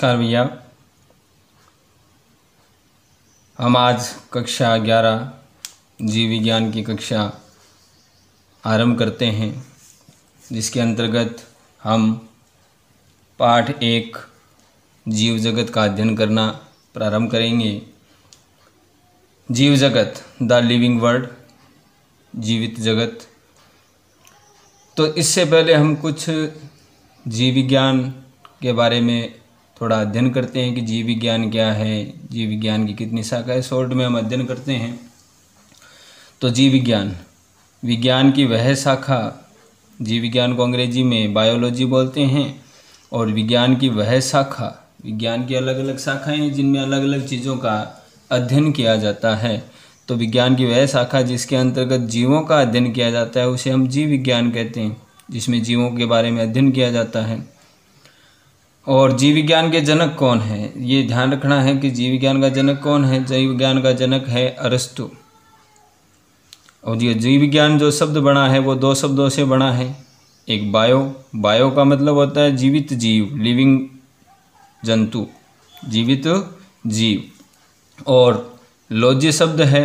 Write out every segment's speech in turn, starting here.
नमस्कार भैया। हम आज कक्षा 11 जीव विज्ञान की कक्षा आरंभ करते हैं, जिसके अंतर्गत हम पाठ 1 जीव जगत का अध्ययन करना प्रारंभ करेंगे। जीव जगत, द लिविंग वर्ल्ड, जीवित जगत। तो इससे पहले हम कुछ जीव विज्ञान के बारे में थोड़ा अध्ययन करते हैं कि जीव विज्ञान क्या है, जीव विज्ञान की कितनी शाखाएं, शॉर्ट में हम अध्ययन करते हैं। तो जीव विज्ञान, विज्ञान की वह शाखा, जीव विज्ञान को अंग्रेजी में बायोलॉजी बोलते हैं, और विज्ञान की वह शाखा, विज्ञान की अलग अलग शाखाएं हैं जिनमें अलग अलग चीज़ों का अध्ययन किया जाता है। तो विज्ञान की वह शाखा जिसके अंतर्गत जीवों का अध्ययन किया जाता है उसे हम जीव विज्ञान कहते हैं, जिसमें जीवों के बारे में अध्ययन किया जाता है। और जीव विज्ञान के जनक कौन है, ये ध्यान रखना है कि जीव विज्ञान का जनक कौन है। जीव विज्ञान का जनक है अरस्तु। और ये जीव विज्ञान जो शब्द बना है वो 2 शब्दों से बना है। एक बायो का मतलब होता है जीवित जीव, लिविंग जंतु, जीवित जीव। और लॉजी शब्द है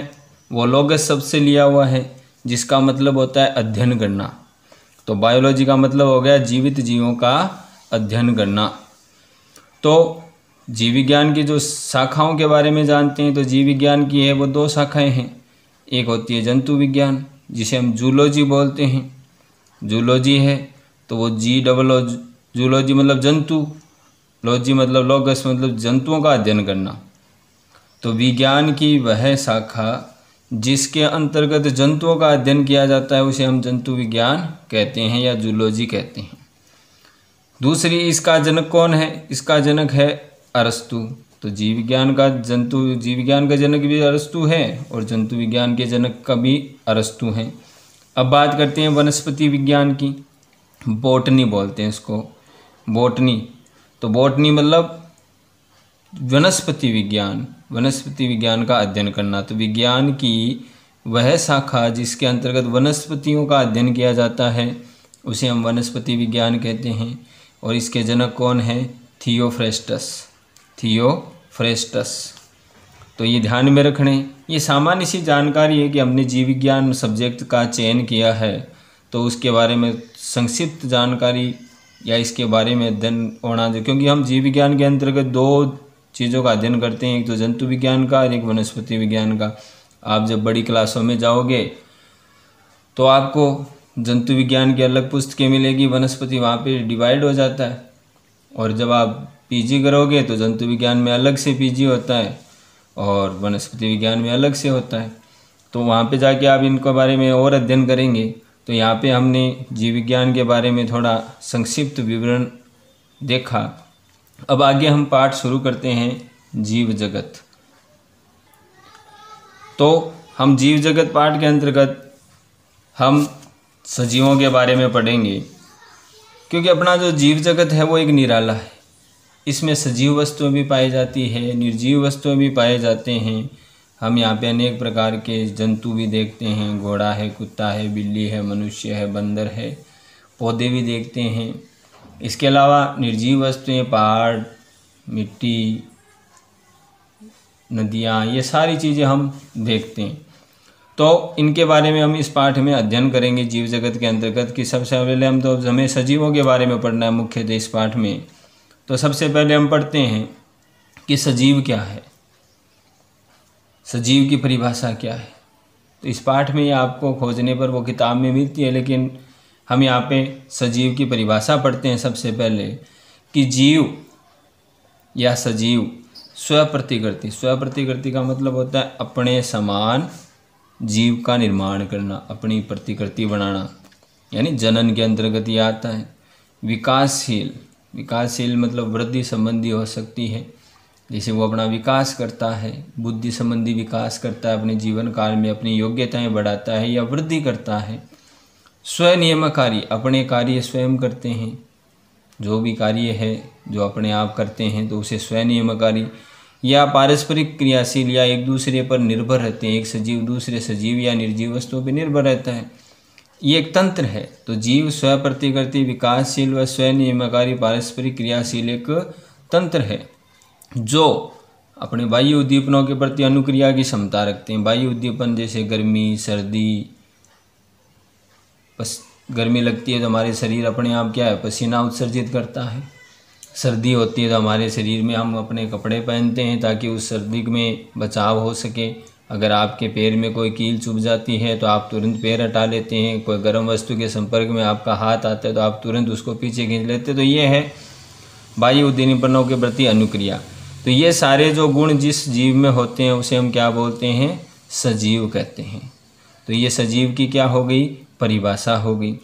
वो लोगस शब्द से लिया हुआ है, जिसका मतलब होता है अध्ययन करना। तो बायोलॉजी का मतलब हो गया जीवित जीवों का अध्ययन करना। तो जीव विज्ञान की जो शाखाओं के बारे में जानते हैं, तो जीव विज्ञान की है वो 2 शाखाएं हैं। एक होती है जंतु विज्ञान, जिसे हम जूलॉजी बोलते हैं। जूलॉजी है तो वो जूलॉजी मतलब जंतु, लॉजी मतलब लोगस मतलब जंतुओं का अध्ययन करना। तो विज्ञान की वह शाखा जिसके अंतर्गत जंतुओं का अध्ययन किया जाता है उसे हम जंतु विज्ञान कहते हैं या जूलॉजी कहते हैं। दूसरी, इसका जनक कौन है? इसका जनक है अरस्तु। तो जीव विज्ञान का जनक भी अरस्तु है और जंतु विज्ञान के जनक का भी अरस्तु है। अब बात करते हैं वनस्पति विज्ञान की। बॉटनी बोलते हैं इसको, बॉटनी। तो बॉटनी मतलब वनस्पति विज्ञान का अध्ययन करना। तो विज्ञान की वह शाखा जिसके अंतर्गत वनस्पतियों का अध्ययन किया जाता है उसे हम वनस्पति विज्ञान कहते हैं। और इसके जनक कौन है? थियोफ्रेस्टस। तो ये ध्यान में रखने, ये सामान्य सी जानकारी है कि हमने जीव विज्ञान सब्जेक्ट का चयन किया है तो उसके बारे में संक्षिप्त जानकारी या इसके बारे में अध्ययन होना चाहिए, क्योंकि हम जीव विज्ञान के अंतर्गत 2 चीज़ों का अध्ययन करते हैं, एक तो जंतु विज्ञान का और एक वनस्पति विज्ञान का। आप जब बड़ी क्लासों में जाओगे तो आपको जंतु विज्ञान की अलग पुस्तकें मिलेगी, वनस्पति वहाँ पे डिवाइड हो जाता है। और जब आप पीजी करोगे तो जंतु विज्ञान में अलग से पीजी होता है और वनस्पति विज्ञान में अलग से होता है। तो वहाँ पे जाके आप इनके बारे में और अध्ययन करेंगे। तो यहाँ पे हमने जीव विज्ञान के बारे में थोड़ा संक्षिप्त विवरण देखा। अब आगे हम पाठ शुरू करते हैं जीव जगत। तो हम जीव जगत पाठ के अंतर्गत हम सजीवों के बारे में पढ़ेंगे, क्योंकि अपना जो जीव जगत है वो एक निराला है। इसमें सजीव वस्तुएं भी पाई जाती है, निर्जीव वस्तुएं भी पाए जाते हैं। हम यहाँ पे अनेक प्रकार के जंतु भी देखते हैं, घोड़ा है, कुत्ता है, बिल्ली है, मनुष्य है, बंदर है, पौधे भी देखते हैं। इसके अलावा निर्जीव वस्तुएं पहाड़, मिट्टी, नदियाँ, ये सारी चीज़ें हम देखते हैं। तो इनके बारे में हम इस पाठ में अध्ययन करेंगे जीव जगत के अंतर्गत। कि सबसे पहले हमें सजीवों के बारे में पढ़ना है मुख्यतः इस पाठ में। तो सबसे पहले हम पढ़ते हैं कि सजीव क्या है, सजीव की परिभाषा क्या है। तो इस पाठ में आपको खोजने पर वो किताब में मिलती है, लेकिन हम यहाँ पे सजीव की परिभाषा पढ़ते हैं सबसे पहले। कि जीव या सजीव स्वप्रतिकृति का मतलब होता है अपने समान जीव का निर्माण करना, अपनी प्रतिकृति बनाना, यानी जनन के अंतर्गत ये आता है। विकासशील मतलब वृद्धि संबंधी हो सकती है, जैसे वो अपना विकास करता है, बुद्धि संबंधी विकास करता है, अपने जीवन काल में अपनी योग्यताएं बढ़ाता है या वृद्धि करता है। स्वनियमकारी, अपने कार्य स्वयं करते हैं, जो भी कार्य है जो अपने आप करते हैं तो उसे स्वनियमकारी। या पारस्परिक क्रियाशील, या एक दूसरे पर निर्भर रहते हैं, एक सजीव दूसरे सजीव या निर्जीव वस्तुओं पर निर्भर रहता है। ये एक तंत्र है। तो जीव स्वप्रतिकृति, विकासशील व स्वनियमकारी पारस्परिक क्रियाशील एक तंत्र है जो अपने बाह्य उद्दीपनों के प्रति अनुक्रिया की क्षमता रखते हैं। बाह्य उद्दीपन जैसे गर्मी, सर्दी, गर्मी लगती है तो हमारे शरीर अपने आप क्या है, पसीना उत्सर्जित करता है। सर्दी होती है तो हमारे शरीर में हम अपने कपड़े पहनते हैं ताकि उस सर्दी में बचाव हो सके। अगर आपके पैर में कोई कील चुभ जाती है तो आप तुरंत पैर हटा लेते हैं। कोई गर्म वस्तु के संपर्क में आपका हाथ आता है तो आप तुरंत उसको पीछे खींच लेते हैं। तो ये है बाह्य उद्दीपनों के प्रति अनुक्रिया। तो ये सारे जो गुण जिस जीव में होते हैं उसे हम क्या बोलते हैं, सजीव कहते हैं। तो ये सजीव की क्या हो गई, परिभाषा हो गई।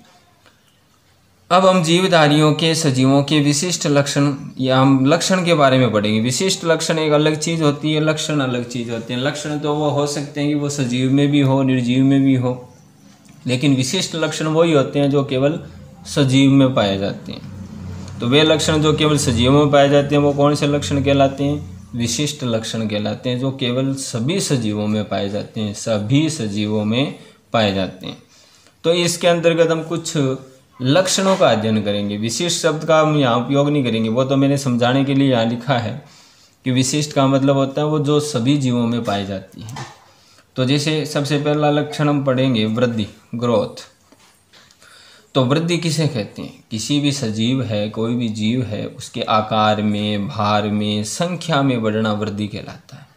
अब हम जीवधारियों के, सजीवों के विशिष्ट लक्षण या हम लक्षण के बारे में पढ़ेंगे। विशिष्ट लक्षण एक अलग चीज़ होती है, लक्षण अलग चीज़ होते हैं। लक्षण तो वो हो सकते हैं कि वो सजीव में भी हो, निर्जीव में भी हो, लेकिन विशिष्ट लक्षण वही होते हैं जो केवल सजीव में पाए जाते हैं। तो वे लक्षण जो केवल सजीवों में पाए जाते हैं वो कौन से लक्षण कहलाते हैं, विशिष्ट लक्षण कहलाते हैं, जो केवल सभी सजीवों में पाए जाते हैं, सभी सजीवों में पाए जाते हैं। तो इसके अंतर्गत हम कुछ लक्षणों का अध्ययन करेंगे। विशिष्ट शब्द का हम यहाँ उपयोग नहीं करेंगे, वो तो मैंने समझाने के लिए यहाँ लिखा है कि विशिष्ट का मतलब होता है वो जो सभी जीवों में पाई जाती है। तो जैसे सबसे पहला लक्षण हम पढ़ेंगे वृद्धि, ग्रोथ। तो वृद्धि किसे कहते हैं, किसी भी सजीव है, कोई भी जीव है, उसके आकार में, भार में, संख्या में बढ़ना वृद्धि कहलाता है।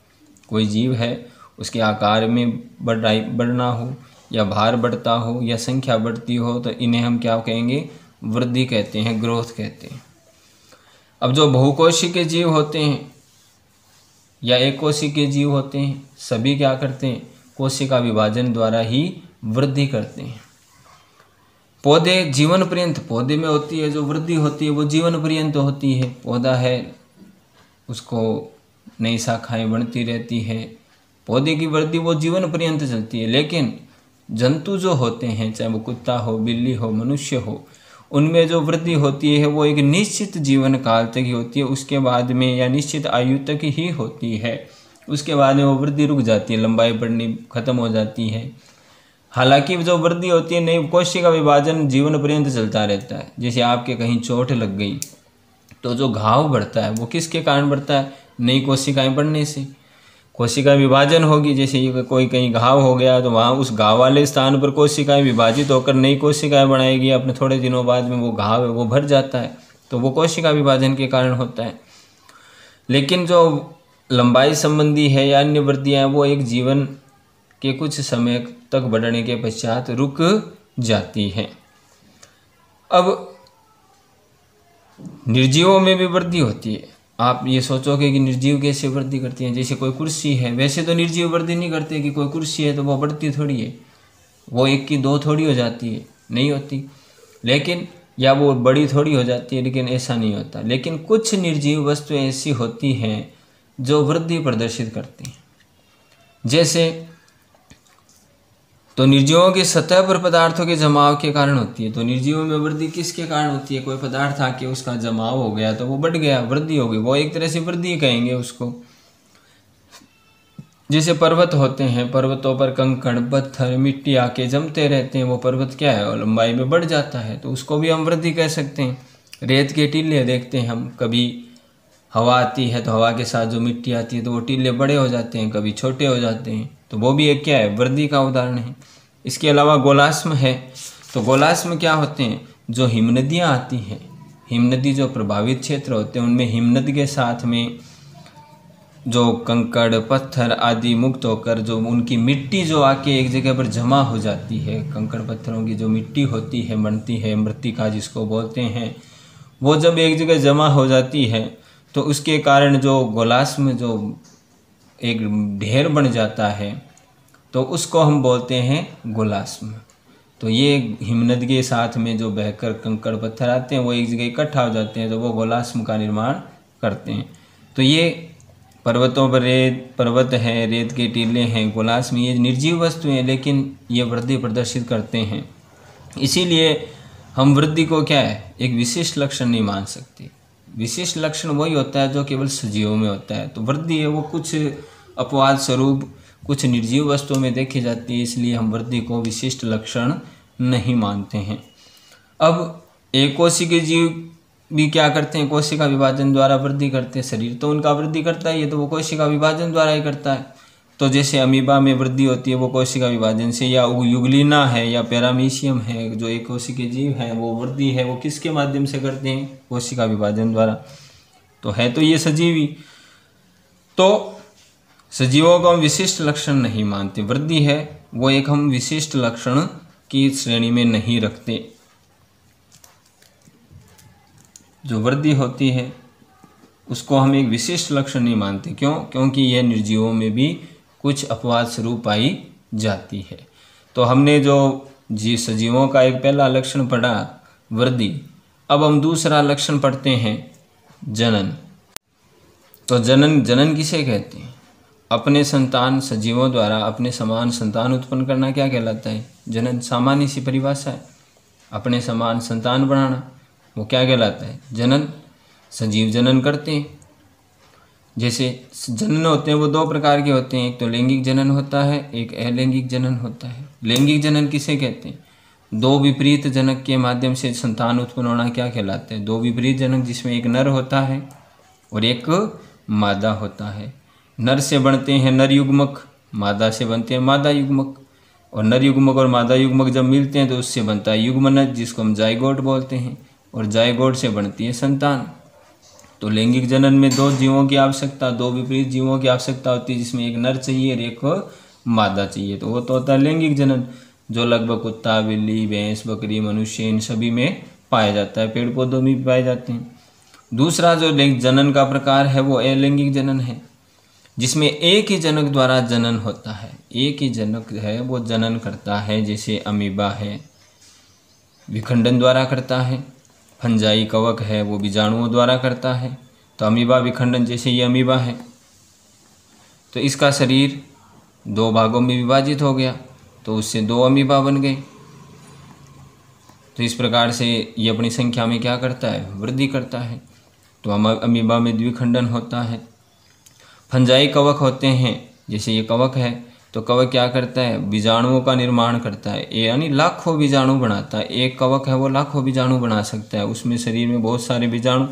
कोई जीव है उसके आकार में बढ़ना हो या भार बढ़ता हो या संख्या बढ़ती हो तो इन्हें हम क्या कहेंगे, वृद्धि कहते हैं, ग्रोथ कहते हैं। अब जो बहुकोशी के जीव होते हैं या एक कोशी के जीव होते हैं, सभी क्या करते हैं, कोशिका विभाजन द्वारा ही वृद्धि करते हैं। पौधे जीवन पर्यंत, पौधे में होती है जो वृद्धि होती है वो जीवन पर्यंत होती है। पौधा है उसको नई शाखाएं बनती रहती है, पौधे की वृद्धि वो जीवन पर्यंत चलती है। लेकिन जंतु जो होते हैं, चाहे वो कुत्ता हो, बिल्ली हो, मनुष्य हो, उनमें जो वृद्धि होती है वो एक निश्चित जीवन काल तक ही होती है। उसके बाद में या निश्चित आयु तक ही होती है, उसके बाद में वो वृद्धि रुक जाती है, लंबाई बढ़नी खत्म हो जाती है। हालांकि जो वृद्धि होती है, नई कोशिका विभाजन जीवन पर्यंत चलता रहता है। जैसे आपके कहीं चोट लग गई तो जो घाव बढ़ता है वो किसके कारण बढ़ता है, नई कोशिकाएं बढ़ने से। कोशिका विभाजन होगी, जैसे ये कोई कहीं घाव हो गया तो वहाँ उस घाव वाले स्थान पर कोशिकाएं विभाजित होकर नई कोशिकाएं बनाएगी। अपने थोड़े दिनों बाद में वो घाव है वो भर जाता है, तो वो कोशिका विभाजन के कारण होता है। लेकिन जो लंबाई संबंधी है या अन्य वृद्धियाँ वो एक जीवन के कुछ समय तक बढ़ने के पश्चात रुक जाती है। अब निर्जीवों में भी वृद्धि होती है। आप ये सोचोगे कि निर्जीव कैसे वृद्धि करती हैं, जैसे कोई कुर्सी है, वैसे तो निर्जीव वृद्धि नहीं करते कि कोई कुर्सी है तो वो बढ़ती थोड़ी है, वो एक की दो थोड़ी हो जाती है, नहीं होती। लेकिन या वो बड़ी थोड़ी हो जाती है, लेकिन ऐसा नहीं होता। लेकिन कुछ निर्जीव वस्तुएं ऐसी होती हैं जो वृद्धि प्रदर्शित करती हैं। जैसे तो निर्जीवों की सतह पर पदार्थों के जमाव के कारण होती है। तो निर्जीवों में वृद्धि किसके कारण होती है, कोई पदार्थ आके उसका जमाव हो गया तो वो बढ़ गया, वृद्धि हो गई, वो एक तरह से वृद्धि कहेंगे उसको। जैसे पर्वत होते हैं, पर्वतों पर कंकड़, पत्थर, मिट्टी आके जमते रहते हैं, वो पर्वत क्या है, और लंबाई में बढ़ जाता है, तो उसको भी हम वृद्धि कह सकते हैं। रेत के टीले देखते हैं हम, कभी हवा आती है तो हवा के साथ जो मिट्टी आती है तो वो टीले बड़े हो जाते हैं, कभी छोटे हो जाते हैं, तो वो भी एक क्या है, वृद्धि का उदाहरण है। इसके अलावा गोलाश्म है। तो गोलाश्म क्या होते हैं, जो हिमनदियाँ आती हैं, हिमनदी जो प्रभावित क्षेत्र होते हैं उनमें हिमनदी के साथ में जो कंकड़, पत्थर आदि मुक्त होकर जो उनकी मिट्टी जो आके एक जगह पर जमा हो जाती है, कंकड़ पत्थरों की जो मिट्टी होती है, बनती है, मृत्तिका जिसको बोलते हैं, वो जब एक जगह जमा हो जाती है तो उसके कारण जो गोलाश्म जो एक ढेर बन जाता है तो उसको हम बोलते हैं गोलाश्म। तो ये हिमनद के साथ में जो बहकर कंकड़ पत्थर आते हैं वो एक जगह इकट्ठा हो जाते हैं तो वो गोलाश्म का निर्माण करते हैं। तो ये पर्वतों पर पर्वत है, रेत के टीले हैं, गोलाश्म, ये निर्जीव वस्तु हैं लेकिन ये वृद्धि प्रदर्शित करते हैं। इसीलिए हम वृद्धि को क्या है, एक विशिष्ट लक्षण नहीं मान सकते। विशिष्ट लक्षण वही होता है जो केवल सजीवों में होता है। तो वृद्धि है वो कुछ अपवाद स्वरूप कुछ निर्जीव वस्तुओं में देखी जाती है, इसलिए हम वृद्धि को विशिष्ट लक्षण नहीं मानते हैं। अब एक कोशिकीय जीव भी क्या करते हैं, कोशिका विभाजन द्वारा वृद्धि करते हैं। शरीर तो उनका वृद्धि करता ही है, तो वो कोशिका विभाजन द्वारा ही करता है। तो जैसे अमीबा में वृद्धि होती है वो कोशिका विभाजन से, या युगलिना है या पैरामीशियम है जो एक कोशिकीय जीव है, वो वृद्धि है वो किसके माध्यम से करते हैं, कोशिका विभाजन द्वारा। तो है तो ये सजीवी। तो सजीवों को हम विशिष्ट लक्षण नहीं मानते, वृद्धि है वो एक हम विशिष्ट लक्षण की श्रेणी में नहीं रखते। जो वृद्धि होती है उसको हम एक विशिष्ट लक्षण नहीं मानते। क्यों? क्योंकि यह निर्जीवों में भी कुछ अपवाद स्वरूप पाई जाती है। तो हमने जो जीव सजीवों का एक पहला लक्षण पढ़ा वृद्धि, अब हम दूसरा लक्षण पढ़ते हैं जनन। तो जनन किसे कहते हैं? अपने संतान सजीवों द्वारा अपने समान संतान उत्पन्न करना क्या कहलाता है? जनन। सामान्य सी परिभाषा है, अपने समान संतान बनाना वो क्या कहलाता है? जनन। सजीव जनन करते हैं। जैसे जनन होते हैं वो दो प्रकार के होते हैं, एक तो लैंगिक जनन होता है, एक अलैंगिक जनन होता है। लैंगिक जनन किसे कहते हैं? दो विपरीत जनक के माध्यम से संतान उत्पन्न होना क्या कहलाता है? दो विपरीत जनक, जिसमें एक नर होता है और एक मादा होता है। नर से बनते हैं नर युग्मक, मादा से बनते हैं मादा युग्मक, और नर युग्मक और मादा युग्मक जब मिलते हैं तो उससे बनता है युग्मनज, जिसको हम जाइगोट बोलते हैं, और जाइगोट से बनती है संतान। तो लैंगिक जनन में दो जीवों की आवश्यकता, दो विपरीत जीवों की आवश्यकता होती है, जिसमें एक नर चाहिए और एक मादा चाहिए। तो वो तो होता है लैंगिक जनन, जो लगभग कुत्ता, बिल्ली, भैंस, बकरी, मनुष्य इन सभी में पाया जाता है, पेड़ पौधों में भी पाए जाते हैं। दूसरा जो जनन का प्रकार है वो अलैंगिक जनन है, जिसमें एक ही जनक द्वारा जनन होता है। एक ही जनक है वो जनन करता है, जैसे अमीबा है विखंडन द्वारा करता है, फंजाई कवक है वो बीजाणुओं द्वारा करता है। तो अमीबा विखंडन, जैसे ये अमीबा है तो इसका शरीर दो भागों में विभाजित हो गया, तो उससे दो अमीबा बन गए। तो इस प्रकार से ये अपनी संख्या में क्या करता है? वृद्धि करता है। तो अमीबा में द्विखंडन होता है। फंजाई कवक होते हैं, जैसे ये कवक है तो कवक क्या करता है? बीजाणुओं का निर्माण करता है, यानी लाखों बीजाणु बनाता है। एक कवक है वो लाखों बीजाणु बना सकता है, उसमें शरीर में बहुत सारे बीजाणु,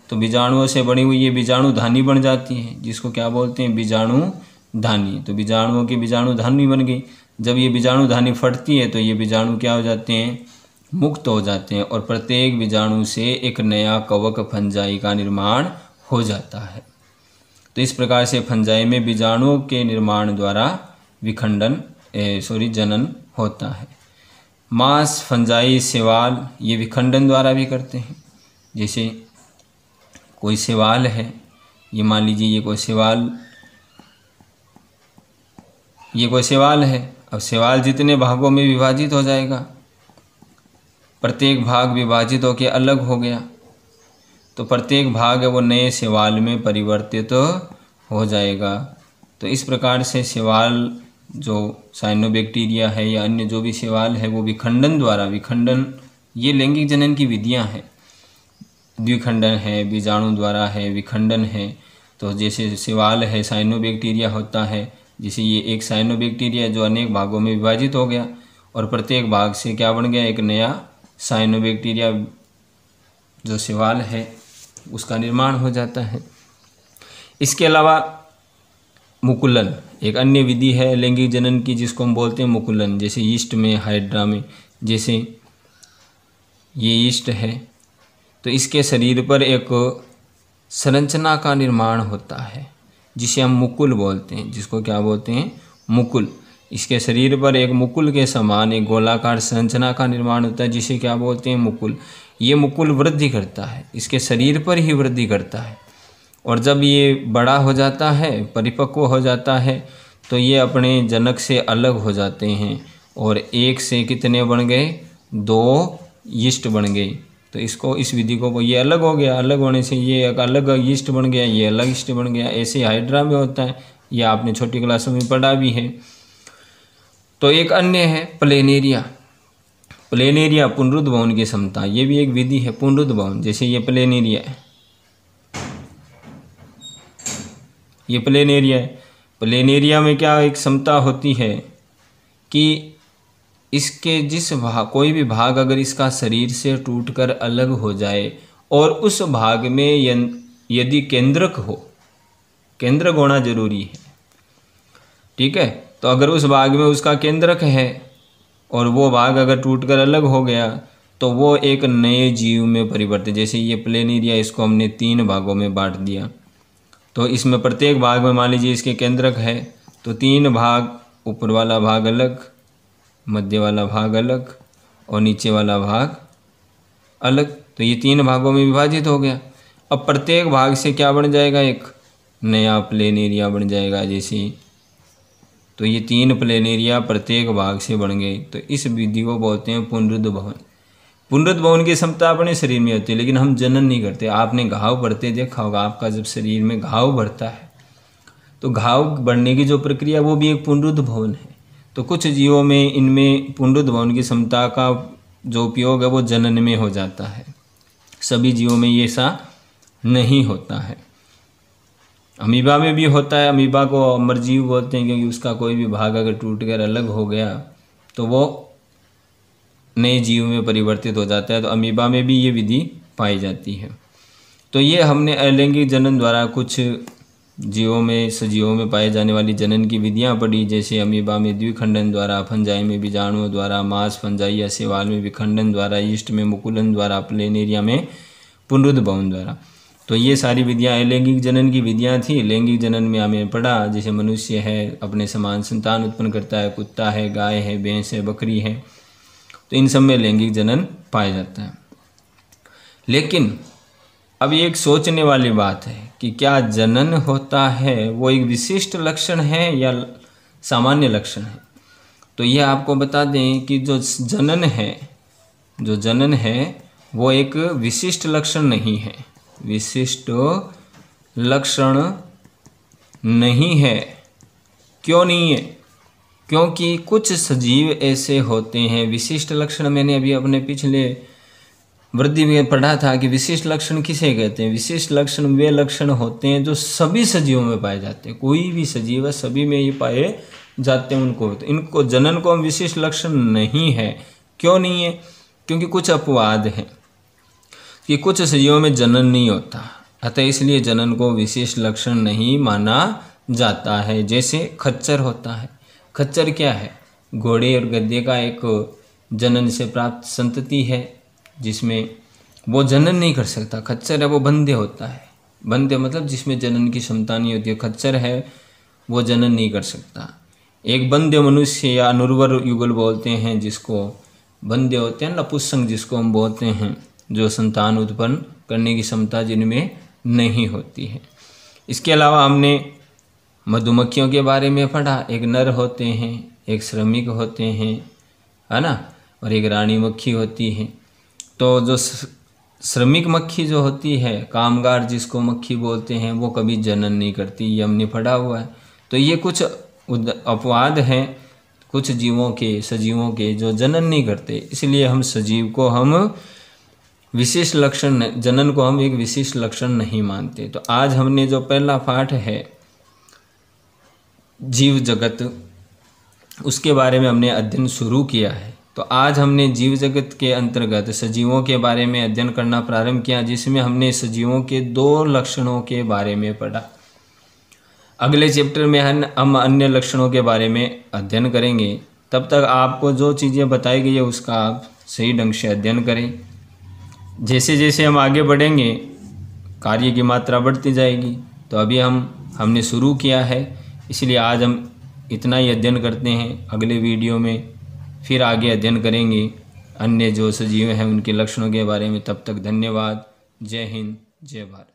तो बीजाणुओं से बनी हुई ये बीजाणु धानी बन जाती है, जिसको क्या बोलते हैं? बीजाणु धानी। तो बीजाणुओं की बीजाणु धानी बन गई। जब ये बीजाणु धानी फटती है तो ये बीजाणु क्या हो जाते हैं? मुक्त हो जाते हैं, और प्रत्येक बीजाणु से एक नया कवक फंजाई का निर्माण हो जाता है। तो इस प्रकार से फंजाई में बीजाणुओं के निर्माण द्वारा जनन होता है। मांस, फंजाई, शैवाल ये विखंडन द्वारा भी करते हैं। जैसे कोई शैवाल है, ये मान लीजिए ये कोई शैवाल है। अब शैवाल जितने भागों में विभाजित हो जाएगा, प्रत्येक भाग विभाजित होकर अलग हो गया, तो प्रत्येक भाग है वो नए शैवाल में परिवर्तित हो जाएगा। तो इस प्रकार से शैवाल जो साइनोबैक्टीरिया है या अन्य जो भी शैवाल है वो विखंडन ये लैंगिक जनन की विधियां हैं। द्विखंडन है, बीजाणु द्वारा है, विखंडन है। तो जैसे शैवाल है, साइनोबैक्टीरिया होता है, जैसे ये एक साइनोबैक्टीरिया जो अनेक भागों में विभाजित हो गया और प्रत्येक भाग से क्या बन गया? एक नया साइनोबैक्टीरिया जो शैवाल है उसका निर्माण हो जाता है। इसके अलावा मुकुलन एक अन्य विधि है लैंगिक जनन की, जिसको हम बोलते हैं मुकुलन। जैसे यीस्ट में, हाइड्रा में, जैसे ये यीस्ट है तो इसके शरीर पर एक संरचना का निर्माण होता है जिसे हम मुकुल बोलते हैं। जिसको क्या बोलते हैं? मुकुल। इसके शरीर पर एक मुकुल के समान एक गोलाकार संरचना का निर्माण होता है, जिसे क्या बोलते हैं? मुकुल। ये मुकुल वृद्धि करता है, इसके शरीर पर ही वृद्धि करता है, और जब ये बड़ा हो जाता है, परिपक्व हो जाता है, तो ये अपने जनक से अलग हो जाते हैं और एक से कितने बन गए? दो यीस्ट बन गए। तो इस विधि को ये अलग हो गया, अलग होने से ये एक अलग यीस्ट बन गया, ये अलग यीस्ट बन गया। ऐसे हाइड्रा में होता है, यह आपने छोटी क्लासों में पढ़ा भी है। तो एक अन्य है प्लेनेरिया। प्लेनेरिया पुनरुद्भवन की क्षमता, ये भी एक विधि है पुनरुद्भवन। जैसे ये प्लेनेरिया है, ये प्लेनेरिया है। प्लेनेरिया में क्या एक क्षमता होती है कि इसके कोई भी भाग अगर इसका शरीर से टूटकर अलग हो जाए और उस भाग में यदि केंद्रक हो, केंद्रक होना जरूरी है, ठीक है। तो अगर उस भाग में उसका केंद्रक है और वो भाग अगर टूटकर अलग हो गया तो वो एक नए जीव में परिवर्तित, जैसे ये प्लेन एरिया, इसको हमने 3 भागों में बांट दिया, तो इसमें प्रत्येक भाग में मान लीजिए इसके केंद्रक है, तो 3 भाग, ऊपर वाला भाग अलग, मध्य वाला भाग अलग और नीचे वाला भाग अलग, तो ये 3 भागों में विभाजित हो गया। अब प्रत्येक भाग से क्या बन जाएगा, एक नया प्लेन एरिया बन जाएगा जैसे, तो ये 3 प्लेन एरिया प्रत्येक भाग से बन गए। तो इस विधि को बोलते हैं पुनरुद्ध भवन। पुनरुद्ध भवन की क्षमता अपने शरीर में होती है, लेकिन हम जनन नहीं करते। आपने घाव बढ़ते देखा होगा, आपका जब शरीर में घाव बढ़ता है तो घाव बढ़ने की जो प्रक्रिया वो भी एक पुनरुद्ध भवन है। तो कुछ जीवों में इनमें पुनरुद्ध भवन की क्षमता का जो उपयोग है वो जनन में हो जाता है, सभी जीवों में ये ऐसा नहीं होता है। अमीबा में भी होता है, अमीबा को अमरजीव बोलते हैं क्योंकि उसका कोई भी भाग अगर टूट कर अलग हो गया तो वो नए जीव में परिवर्तित हो जाता है। तो अमीबा में भी ये विधि पाई जाती है। तो ये हमने अलैंगिक जनन द्वारा कुछ जीवों में, सजीवों में पाए जाने वाली जनन की विधियां पढ़ी, जैसे अमीबा में द्विखंडन द्वारा, फंजाई में बीजाणुओं द्वारा, मांस फंजाई या शैवाल में विखंडन द्वारा, यीस्ट में मुकुलन द्वारा, प्लेनेरिया में पुनरुद्ध भवन द्वारा। तो ये सारी विधियां अलैंगिक जनन की विधियां थी। लैंगिक जनन में हमें पढ़ा, जैसे मनुष्य है अपने समान संतान उत्पन्न करता है, कुत्ता है, गाय है, भैंस है, बकरी है, तो इन सब में लैंगिक जनन पाया जाता है। लेकिन अब ये एक सोचने वाली बात है कि क्या जनन होता है वो एक विशिष्ट लक्षण है या सामान्य लक्षण है। तो ये आपको बता दें कि जो जनन है वो एक विशिष्ट लक्षण नहीं है, विशिष्ट लक्षण नहीं है। क्यों नहीं है? क्योंकि कुछ सजीव ऐसे होते हैं, विशिष्ट लक्षण मैंने अभी अपने पिछले वृद्धि में पढ़ा था कि विशिष्ट लक्षण किसे कहते हैं। विशिष्ट लक्षण वे लक्षण होते हैं जो सभी सजीवों में पाए जाते हैं, कोई भी सजीव है सभी में ये पाए जाते हैं उनको। तो इनको जनन को हम विशिष्ट लक्षण नहीं है। क्यों नहीं है? क्योंकि कुछ अपवाद हैं कि कुछ सजीवों में जनन नहीं होता, अतः इसलिए जनन को विशेष लक्षण नहीं माना जाता है। जैसे खच्चर होता है। खच्चर क्या है? घोड़े और गधे का एक जनन से प्राप्त संतति है जिसमें वो जनन नहीं कर सकता। खच्चर है वो बंध्य होता है। बंध्य मतलब जिसमें जनन की क्षमता नहीं होती है। खच्चर है वो जनन नहीं कर सकता। एक बंध्य मनुष्य या अनुर्वर युगल बोलते हैं जिसको, बंध्य होते हैं, नपुंसक जिसको हम बोलते हैं, जो संतान उत्पन्न करने की क्षमता जिनमें नहीं होती है। इसके अलावा हमने मधुमक्खियों के बारे में पढ़ा। एक नर होते हैं, एक श्रमिक होते हैं, है ना, और एक रानी मक्खी होती है। तो जो श्रमिक मक्खी जो होती है, कामगार जिसको मक्खी बोलते हैं, वो कभी जनन नहीं करती, ये हमने पढ़ा हुआ है। तो ये कुछ अपवाद हैं कुछ जीवों के, सजीवों के, जो जनन नहीं करते। इसलिए हम सजीव को हम विशेष लक्षण, जनन को हम एक विशेष लक्षण नहीं मानते। तो आज हमने जो पहला पाठ है जीव जगत, उसके बारे में हमने अध्ययन शुरू किया है। तो आज हमने जीव जगत के अंतर्गत सजीवों के बारे में अध्ययन करना प्रारंभ किया, जिसमें हमने सजीवों के 2 लक्षणों के बारे में पढ़ा। अगले चैप्टर में हम अन्य लक्षणों के बारे में अध्ययन करेंगे। तब तक आपको जो चीज़ें बताई गई है उसका आप सही ढंग से अध्ययन करें। जैसे जैसे हम आगे बढ़ेंगे कार्य की मात्रा बढ़ती जाएगी। तो अभी हमने शुरू किया है, इसलिए आज हम इतना ही अध्ययन करते हैं। अगले वीडियो में फिर आगे अध्ययन करेंगे अन्य जो सजीव हैं उनके लक्षणों के बारे में। तब तक धन्यवाद। जय हिंद, जय भारत।